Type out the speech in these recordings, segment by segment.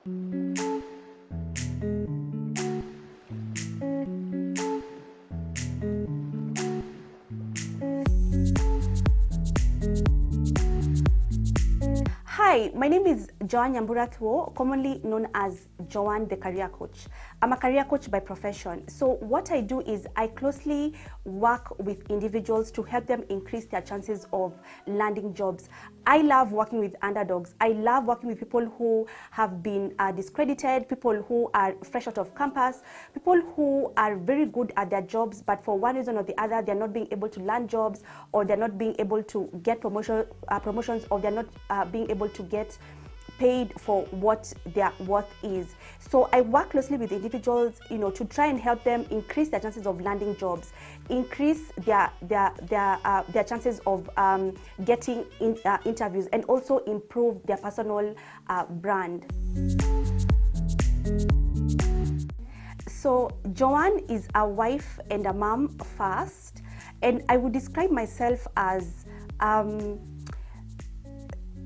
Hi, my name is Joan Nyambura, commonly known as Joan the Career Coach. I'm a career coach by profession. So what I do is I closely work with individuals to help them increase their chances of landing jobs. I love working with underdogs. I love working with people who have been discredited, people who are fresh out of campus, people who are very good at their jobs, but for one reason or the other, they're not being able to land jobs, or they're not being able to get promotions, or they're not being able to get paid for what their worth is. So I work closely with individuals, to try and help them increase their chances of landing jobs, increase their chances of getting interviews, and also improve their personal brand. So Joan is a wife and a mom first, and I would describe myself as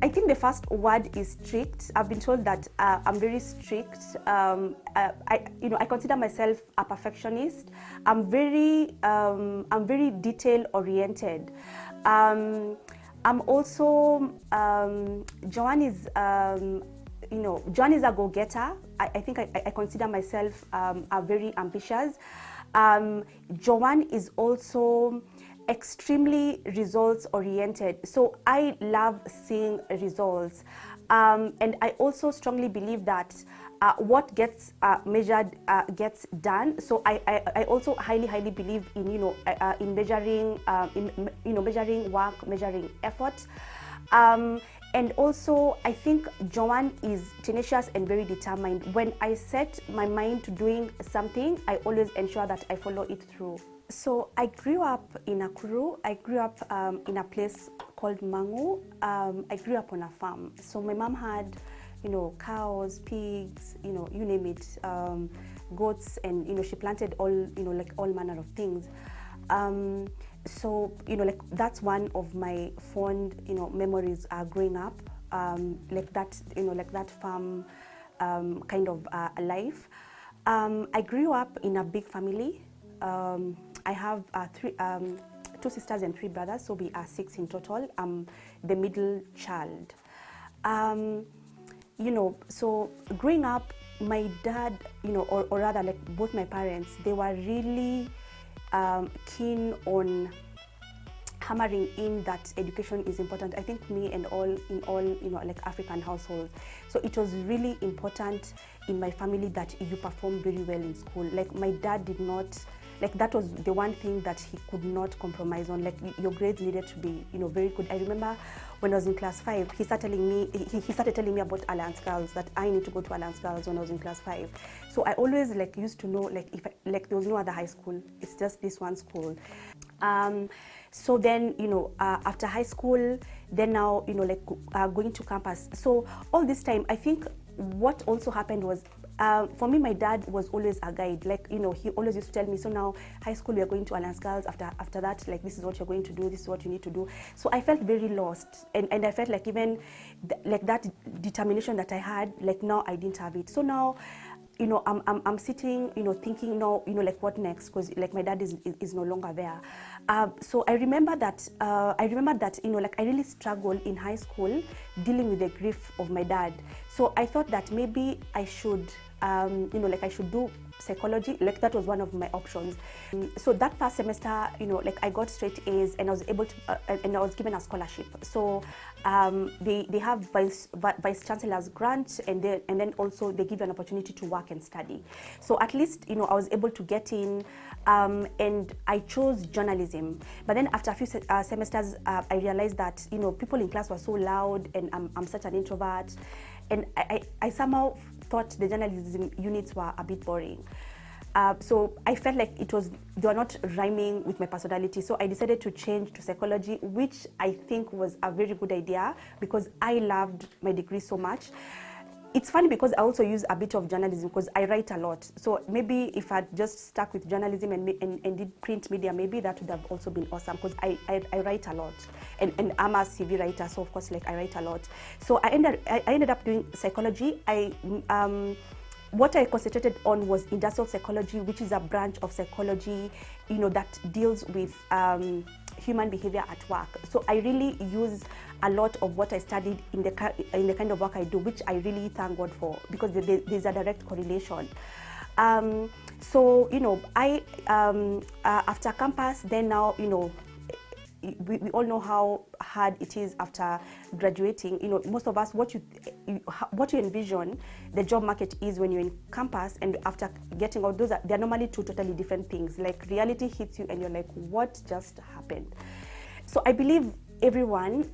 I think the first word is strict. I've been told that I'm very strict. I consider myself a perfectionist. I'm very detail oriented. I'm also Joan is Joan is a go-getter. I think I consider myself very ambitious. Joan is also extremely results oriented. So I love seeing results. And I also strongly believe that what gets measured gets done. So I also highly believe in in measuring measuring work, measuring effort. And also, I think Joan is tenacious and very determined. When I set my mind to doing something, I always ensure that I follow it through. So I grew up in Nakuru. I grew up in a place called Mangu. I grew up on a farm. So my mom had, cows, pigs, you name it, goats, and she planted all, all manner of things. So that's one of my fond memories growing up, like that farm kind of life. I grew up in a big family. I have two sisters and 3 brothers, so we are 6 in total. I'm the middle child. So growing up, my dad, or rather like both my parents, they were really keen on hammering in that education is important. I think in all like African households. So it was really important in my family that you perform very well in school. Like my dad did not, like that was the one thing that he could not compromise on. Like your grades needed to be very good. I remember when I was in class 5, he started telling me about Alliance Girls, that I need to go to Alliance Girls when I was in class 5. So I always used to know if there was no other high school, it's just this one school. So then after high school, then now going to campus. So all this time, I think what also happened was, for me, my dad was always a guide. He always used to tell me, so now high school, we are going to Alliance Girls. After that, this is what you're going to do. This is what you need to do. So I felt very lost, and I felt like even that determination that I had, now I didn't have it. So now, I'm sitting, thinking now, what next? Because my dad is no longer there. So I remember that I really struggled in high school dealing with the grief of my dad. So I thought that maybe I should, I should do psychology. That was one of my options. So that first semester, I got straight A's, and I was able to, and I was given a scholarship. So they have vice chancellor's grant, and then also they give you an opportunity to work and study. So at least I was able to get in, and I chose journalism. But then after a few semesters, I realized that people in class were so loud, and I'm such an introvert, and I somehow thought the journalism units were a bit boring. So I felt like they were not rhyming with my personality. So I decided to change to psychology, which I think was a very good idea because I loved my degree so much. it's funny because I also use a bit of journalism because I write a lot. So maybe if I'd just stuck with journalism and did print media, maybe that would have also been awesome because I write a lot. And I'm a CV writer, so of course, like, I write a lot. So I ended up doing psychology. What I concentrated on was industrial psychology, which is a branch of psychology, that deals with human behavior at work. So I really use a lot of what I studied in the kind of work I do, which I really thank God for, because there's a direct correlation. So I after campus, then now we all know how hard it is after graduating. Most of us, what you envision the job market is when you're in campus, and after getting out, they're normally two totally different things. Like, reality hits you and you're like, what just happened? So I believe everyone,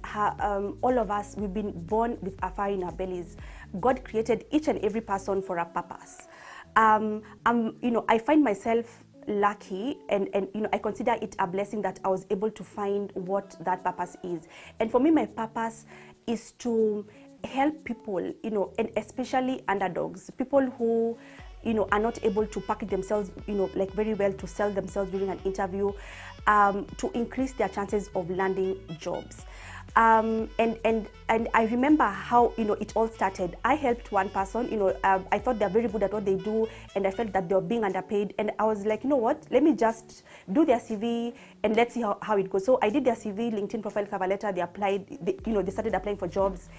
all of us, we've been born with a fire in our bellies. God created each and every person for a purpose. I find myself lucky, and I consider it a blessing that I was able to find what that purpose is. And for me, my purpose is to help people, and especially underdogs, people who are not able to package themselves, like, very well to sell themselves during an interview, to increase their chances of landing jobs. And I remember how it all started. I helped one person. I thought they're very good at what they do, and I felt that they were being underpaid. And I was like, what? Let me just do their CV and let's see how it goes. So I did their CV, LinkedIn profile, cover letter. They applied. They started applying for jobs.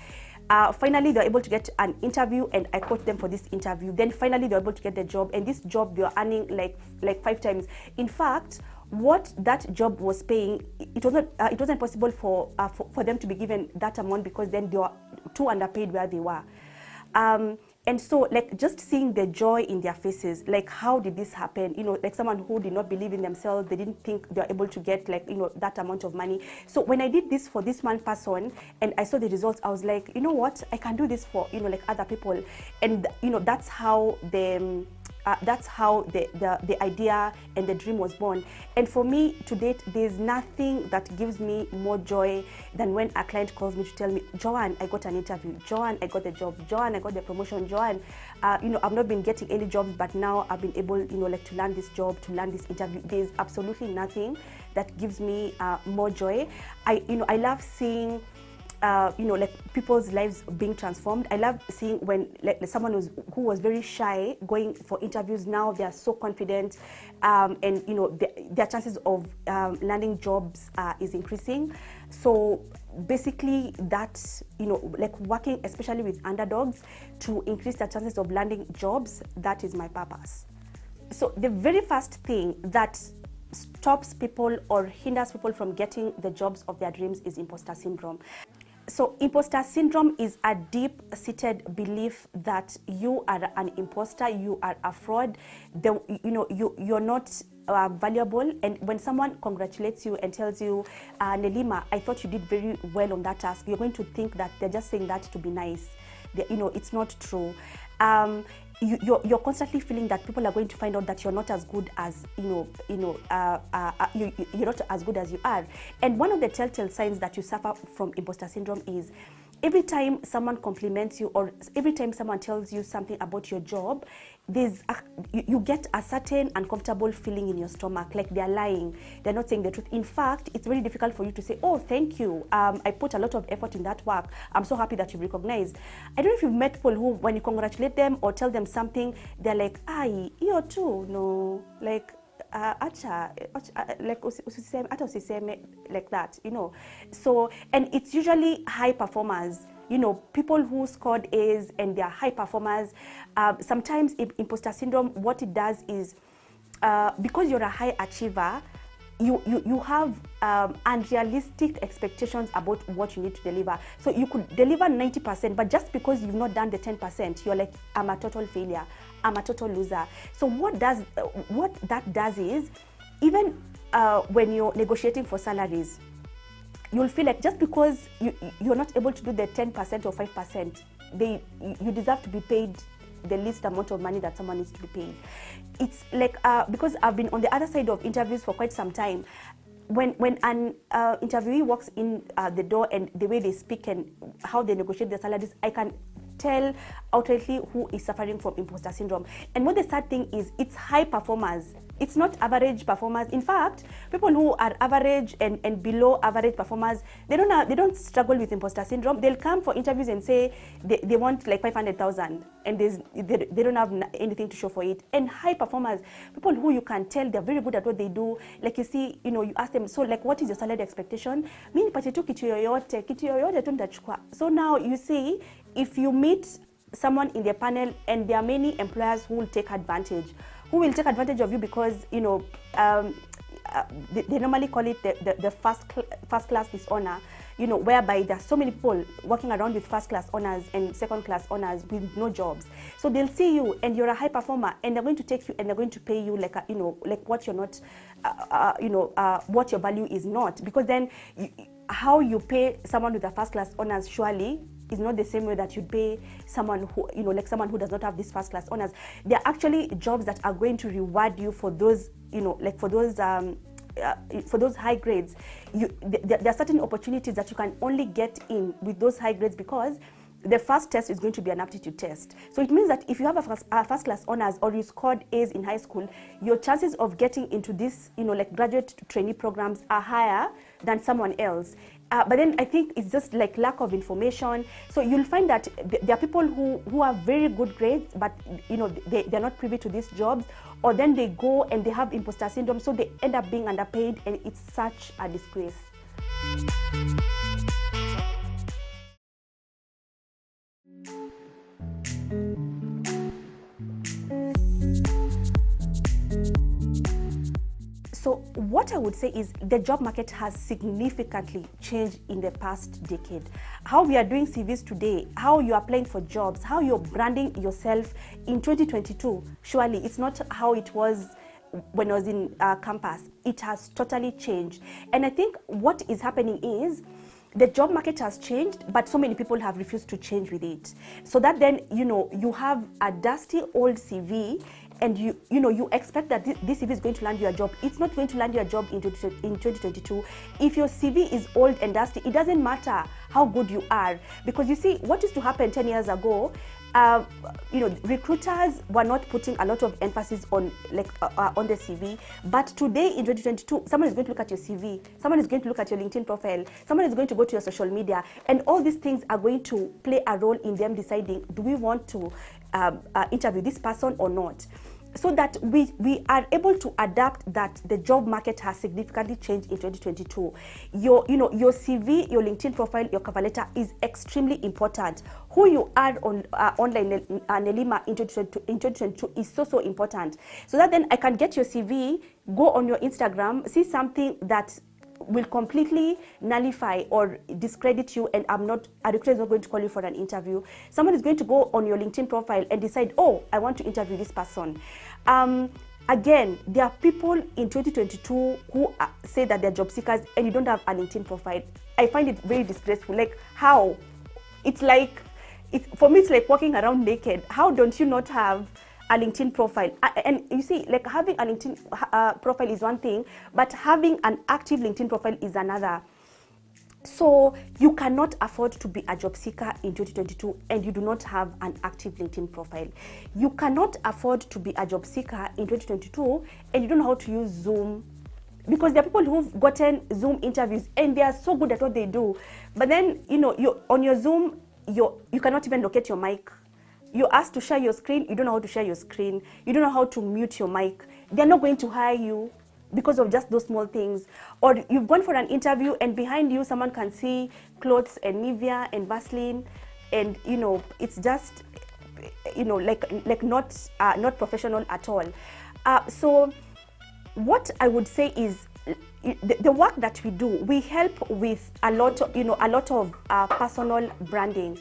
Finally, they were able to get an interview, and I coached them for this interview. Then finally, they were able to get the job, and this job they were earning like 5 times. In fact, what that job was paying, it wasn't possible for them to be given that amount, because then they were too underpaid where they were. And so, like, just seeing the joy in their faces, like, how did this happen? Like, someone who did not believe in themselves, they didn't think they were able to get, like, that amount of money. So when I did this for this one person and I saw the results, I was like, what, I can do this for, like, other people. And, that's how the idea and the dream was born. And for me, to date, there's nothing that gives me more joy than when a client calls me to tell me, Joan, I got an interview. Joan, I got the job. Joan, I got the promotion. Joan, I've not been getting any jobs, but now I've been able, like, to land this job, to land this interview. There's absolutely nothing that gives me more joy. I love seeing like, people's lives being transformed. I love seeing when, like, someone who was very shy going for interviews, now they are so confident, and their chances of landing jobs is increasing. So basically, that's like, working especially with underdogs to increase their chances of landing jobs. That is my purpose. So the very first thing that stops people or hinders people from getting the jobs of their dreams is imposter syndrome. So imposter syndrome is a deep-seated belief that you are an imposter, you are a fraud, you're not valuable. And when someone congratulates you and tells you, Nelima, I thought you did very well on that task, you're going to think that they're just saying that to be nice. It's not true. You're constantly feeling that people are going to find out that you're not as good as you're not as good as you are. And one of the telltale signs that you suffer from imposter syndrome is every time someone compliments you, or every time someone tells you something about your job, you get a certain uncomfortable feeling in your stomach, like they're lying, they're not saying the truth. In fact, it's very difficult for you to say, oh, thank you, I put a lot of effort in that work, I'm so happy that you recognize. I don't know if you've met people who, when you congratulate them or tell them something, they're like, ay, you too, no, like, acha, like, usiseme, like that, So, and it's usually high performers, people who scored A's and they're high performers. Sometimes imposter syndrome, what it does is, because you're a high achiever, you have unrealistic expectations about what you need to deliver. So you could deliver 90%, but just because you've not done the 10%, you're like, I'm a total failure, I'm a total loser. So what that does is, even when you're negotiating for salaries, you'll feel like just because you're not able to do the 10% or 5%, you deserve to be paid the least amount of money that someone needs to be paid. It's like, because I've been on the other side of interviews for quite some time, when an interviewee walks in the door and the way they speak and how they negotiate their salaries, I can tell outrightly who is suffering from imposter syndrome. And what the sad thing is, it's high performers. It's not average performers. In fact, people who are average and below average performers, they don't struggle with imposter syndrome. They'll come for interviews and say they want like 500,000, and they don't have anything to show for it. And high performers, people who you can tell they're very good at what they do. Like you see, you ask them, so like, what is your salary expectation? Mimi nipate tu kitu yoyote tu nitachukua. So now you see, if you meet someone in their panel, and there are many employers who will take advantage of you because they normally call it the first class dishonor, whereby there are so many people working around with first class honors and second class honors with no jobs. So they'll see you and you're a high performer, and they're going to take you and they're going to pay you like like what you're not, what your value is not, because then how you pay someone with a first class honors surely is not the same way that you'd pay someone who, like someone who does not have this first class honors. There are actually jobs that are going to reward you for those, like for those high grades. There are certain opportunities that you can only get in with those high grades because the first test is going to be an aptitude test. So it means that if you have a first class honors or you scored A's in high school, your chances of getting into this, like graduate trainee programs are higher than someone else. But then I think it's just like lack of information. So you'll find that there are people who have very good grades, but they're not privy to these jobs, or then they go and they have imposter syndrome, so they end up being underpaid, and it's such a disgrace. So what I would say is the job market has significantly changed in the past decade. How we are doing CVs today, how you're applying for jobs, how you're branding yourself in 2022, surely it's not how it was when I was in campus. It has totally changed. And I think what is happening is the job market has changed, but so many people have refused to change with it. So that then, you have a dusty old CV, and you expect that this CV is going to land you a job. It's not going to land you a job in 2022. If your CV is old and dusty, it doesn't matter how good you are, because you see what used to happen 10 years ago. Recruiters were not putting a lot of emphasis on on the CV, but today in 2022, someone is going to look at your CV, someone is going to look at your LinkedIn profile, someone is going to go to your social media, and all these things are going to play a role in them deciding, do we want to interview this person or not? So that we are able to adapt that the job market has significantly changed in 2022. Your CV, your LinkedIn profile, your cover letter is extremely important. Who you are on online Nelima in 2022 is so important. So that then I can get your CV, go on your Instagram, see something that will completely nullify or discredit you, and a recruiter is not going to call you for an interview. Someone is going to go on your LinkedIn profile and decide, oh, I want to interview this person. Again, there are people in 2022 who say that they're job seekers and you don't have a LinkedIn profile. I find it very disgraceful. Like, how? For me, it's like walking around naked. How don't you not have a LinkedIn profile? And you see, like, having a LinkedIn profile is one thing, but having an active LinkedIn profile is another. So you cannot afford to be a job seeker in 2022 and you do not have an active LinkedIn profile. You cannot afford to be a job seeker in 2022 and you don't know how to use Zoom, because there are people who've gotten Zoom interviews and they are so good at what they do, but then you on your Zoom you cannot even locate your mic. You're asked to share your screen, you don't know how to share your screen, you don't know how to mute your mic. They're not going to hire you because of just those small things. Or you've gone for an interview and behind you someone can see clothes and Nivea and Vaseline, and it's just like not professional at all. So what I would say is the work that we do, we help with a lot of personal branding.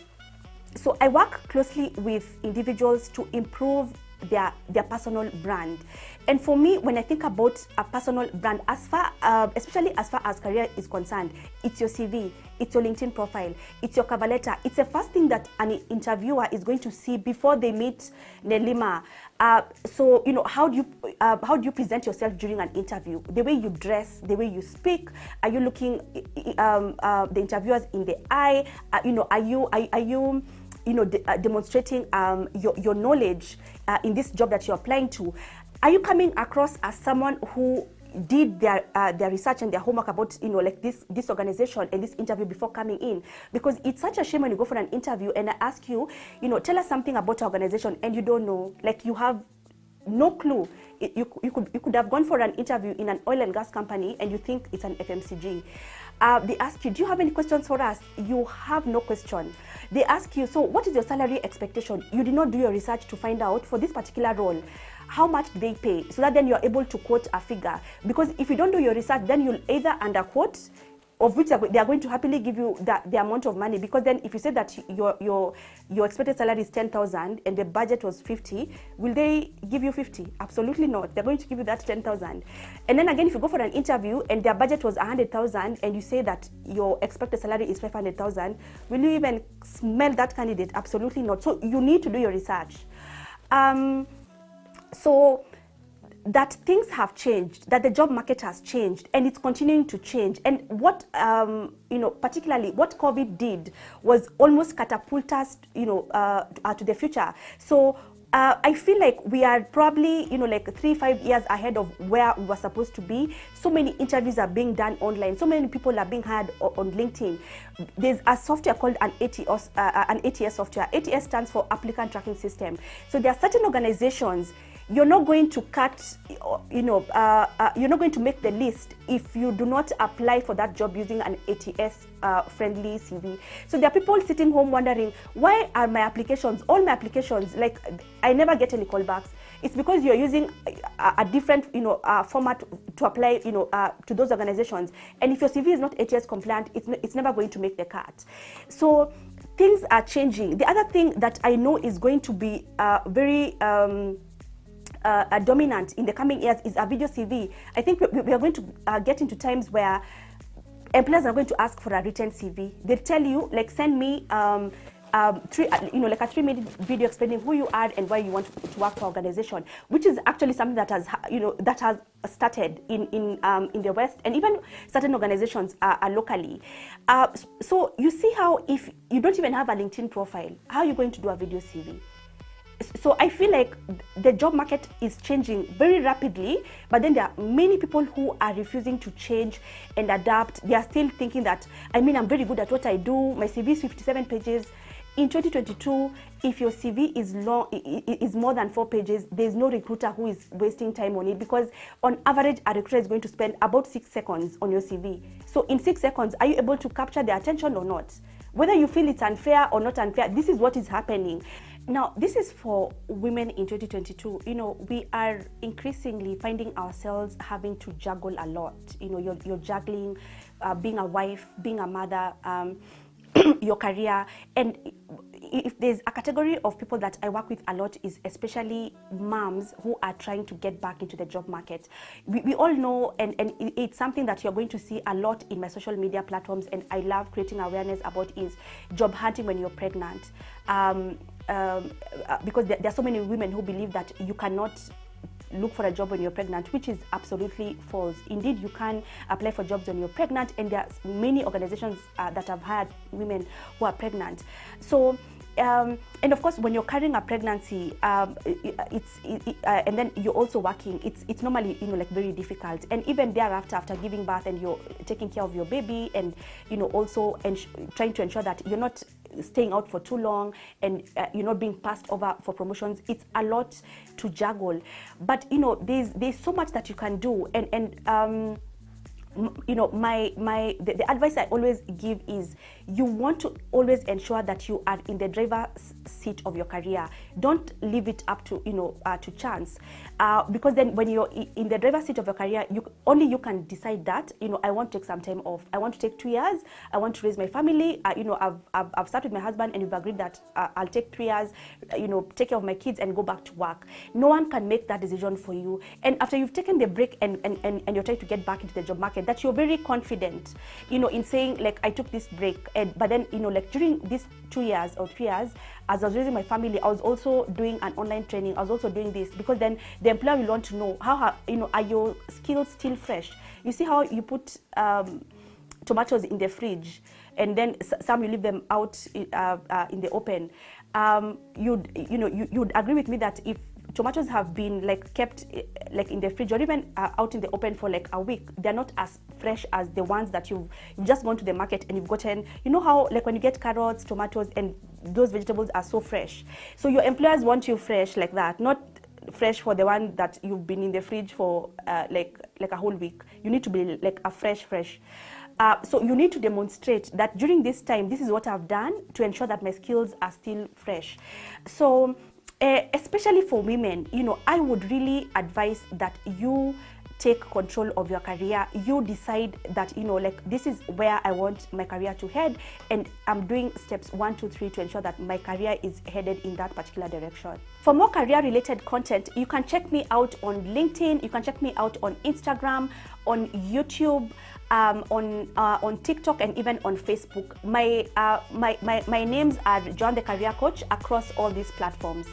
So I work closely with individuals to improve their personal brand. And for me, when I think about a personal brand, especially as far as career is concerned, it's your CV, it's your LinkedIn profile, it's your cover letter. It's the first thing that an interviewer is going to see before they meet Nelima. So how do you present yourself during an interview? The way you dress, the way you speak. Are you looking the interviewers in the eye? Are you demonstrating your knowledge in this job that you're applying to, are you coming across as someone who did their research and their homework about like this organization and this interview before coming in? Because it's such a shame when you go for an interview and I ask you, tell us something about our organization, and you don't know, like you have no clue. You could have gone for an interview in an oil and gas company and you think it's an FMCG. They ask you, do you have any questions for us? You have no question. They ask you, so what is your salary expectation? You did not do your research to find out for this particular role, how much do they pay? So that then you're able to quote a figure. Because if you don't do your research, then you'll either underquote, of which they are going to happily give you the amount of money. Because then if you say that your expected salary is 10,000 and the budget was 50, will they give you 50? Absolutely not. They're going to give you that 10,000. And then again, if you go for an interview and their budget was 100,000 and you say that your expected salary is 500,000, will you even smell that candidate? Absolutely not. So you need to do your research. So that things have changed, that the job market has changed, and it's continuing to change. And what, particularly what COVID did was almost catapult us, to the future. So I feel like we are probably, like 3-5 years ahead of where we were supposed to be. So many interviews are being done online. So many people are being hired on LinkedIn. There's a software called an ATS software. ATS stands for Applicant Tracking System. So there are certain organizations. You're not going to cut, you're not going to make the list if you do not apply for that job using an ATS friendly CV. So there are people sitting home wondering, why are my applications, all my applications, like I never get any callbacks? It's because you're using a different, format to apply, to those organizations. And if your CV is not ATS compliant, it's never going to make the cut. So things are changing. The other thing that I know is going to be very dominant in the coming years is a video CV. I think we are going to get into times where employers are going to ask for a written CV. They tell you, like, send me like a 3-minute video explaining who you are and why you want to work for organization, which is actually something that has that has started in the West, and even certain organizations are locally. So you see how if you don't even have a LinkedIn profile, how are you going to do a video CV? So I feel like the job market is changing very rapidly, but then there are many people who are refusing to change and adapt. They are still thinking that, I'm very good at what I do. My CV is 57 pages. In 2022, if your CV is long, is more than 4 pages, there's no recruiter who is wasting time on it, because on average, a recruiter is going to spend about 6 seconds on your CV. So in 6 seconds, are you able to capture their attention or not? Whether you feel it's unfair or not unfair, this is what is happening. Now, this is for women in 2022. We are increasingly finding ourselves having to juggle a lot. You're juggling being a wife, being a mother, your career. And if there's a category of people that I work with a lot, is especially moms who are trying to get back into the job market. We all know, and it's something that you're going to see a lot in my social media platforms, and I love creating awareness about, is job hunting when you're pregnant. Because there are so many women who believe that you cannot look for a job when you're pregnant, which is absolutely false. Indeed, you can apply for jobs when you're pregnant, and there are many organizations that have hired women who are pregnant. So, and of course, when you're carrying a pregnancy, and then you're also working, it's normally like very difficult. And even thereafter, after giving birth and you're taking care of your baby, and also trying to ensure that you're not staying out for too long, and you're not being passed over for promotions, it's a lot to juggle. But there's so much that you can do, and the advice I always give is, you want to always ensure that you are in the driver's seat of your career. Don't leave it up to to chance, because then when you're in the driver's seat of your career, you can decide that I want to take some time off. I want to take 2 years. I want to raise my family. I've started with my husband, and we've agreed that I'll take 3 years. Take care of my kids and go back to work. No one can make that decision for you. And after you've taken the break and you're trying to get back into the job market, that you're very confident, in saying, like, I took this break, but then like during these 2 years or 3 years, as I was raising my family, I was also doing an online training. I was also doing this, because then the employer will want to know how are your skills still fresh. You see how you put tomatoes in the fridge, and then some you leave them out in the open. you'd agree with me that if tomatoes have been like kept like in the fridge or even out in the open for like a week, they're not as fresh as the ones that you've just gone to the market and you've gotten. You know how like when you get carrots, tomatoes, and those vegetables are so fresh. So your employers want you fresh like that, not fresh for the one that you've been in the fridge for like a whole week. You need to be like a fresh. So you need to demonstrate that during this time, this is what I've done to ensure that my skills are still fresh. So especially for women, I would really advise that you take control of your career. You decide that, like this is where I want my career to head, and I'm doing steps 1, 2, 3 to ensure that my career is headed in that particular direction. For more career related content, you can check me out on LinkedIn, you can check me out on Instagram, on YouTube, on TikTok, and even on Facebook. My names are Joan the Career Coach across all these platforms.